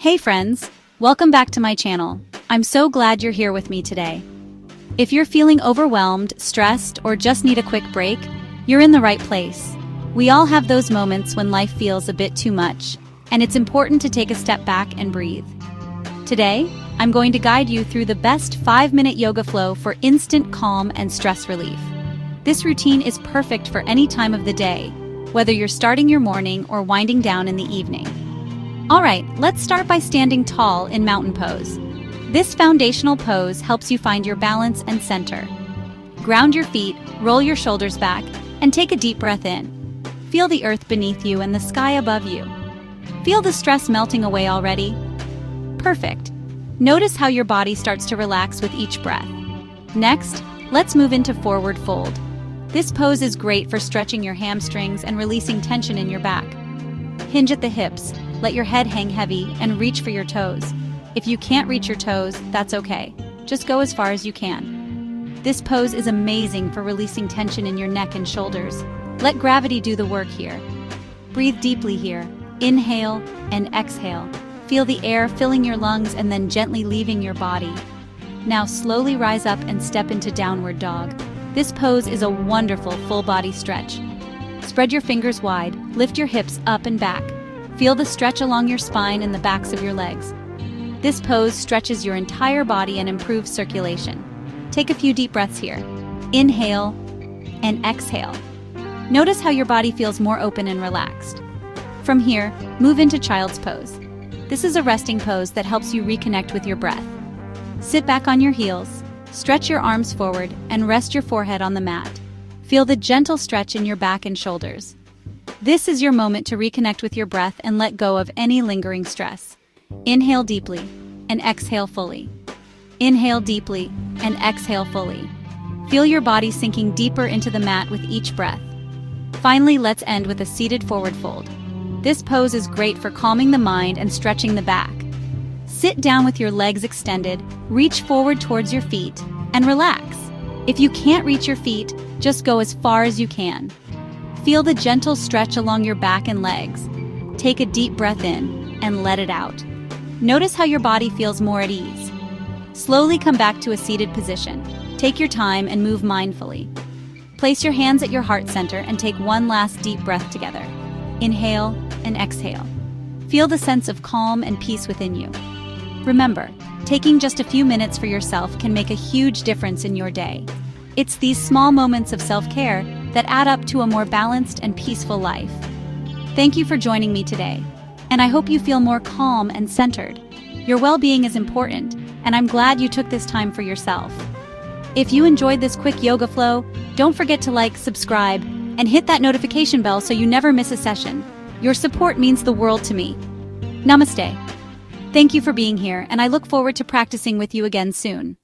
Hey friends, welcome back to my channel. I'm so glad you're here with me today. If you're feeling overwhelmed, stressed, or just need a quick break, you're in the right place. We all have those moments when life feels a bit too much, and it's important to take a step back and breathe. Today, I'm going to guide you through the best 5-minute yoga flow for instant calm and stress relief. This routine is perfect for any time of the day, whether you're starting your morning or winding down in the evening. Alright, let's start by standing tall in mountain pose. This foundational pose helps you find your balance and center. Ground your feet, roll your shoulders back, and take a deep breath in. Feel the earth beneath you and the sky above you. Feel the stress melting away already? Perfect. Notice how your body starts to relax with each breath. Next, let's move into forward fold. This pose is great for stretching your hamstrings and releasing tension in your back. Hinge at the hips, let your head hang heavy, and reach for your toes. If you can't reach your toes, that's okay. Just go as far as you can. This pose is amazing for releasing tension in your neck and shoulders. Let gravity do the work here. Breathe deeply here. Inhale and exhale. Feel the air filling your lungs and then gently leaving your body. Now slowly rise up and step into downward dog. This pose is a wonderful full body stretch. Spread your fingers wide, lift your hips up and back. Feel the stretch along your spine and the backs of your legs. This pose stretches your entire body and improves circulation. Take a few deep breaths here. Inhale and exhale. Notice how your body feels more open and relaxed. From here, move into child's pose. This is a resting pose that helps you reconnect with your breath. Sit back on your heels, stretch your arms forward, and rest your forehead on the mat. Feel the gentle stretch in your back and shoulders. This is your moment to reconnect with your breath and let go of any lingering stress. Inhale deeply and exhale fully. Inhale deeply and exhale fully. Feel your body sinking deeper into the mat with each breath. Finally, let's end with a seated forward fold. This pose is great for calming the mind and stretching the back. Sit down with your legs extended, reach forward towards your feet, and relax. If you can't reach your feet, just go as far as you can. Feel the gentle stretch along your back and legs. Take a deep breath in and let it out. Notice how your body feels more at ease. Slowly come back to a seated position. Take your time and move mindfully. Place your hands at your heart center and take one last deep breath together. Inhale and exhale. Feel the sense of calm and peace within you. Remember, taking just a few minutes for yourself can make a huge difference in your day. It's these small moments of self-care that add up to a more balanced and peaceful life. Thank you for joining me today, and I hope you feel more calm and centered. Your well-being is important, and I'm glad you took this time for yourself. If you enjoyed this quick yoga flow, don't forget to like, subscribe, and hit that notification bell so you never miss a session. Your support means the world to me. Namaste. Thank you for being here, and I look forward to practicing with you again soon.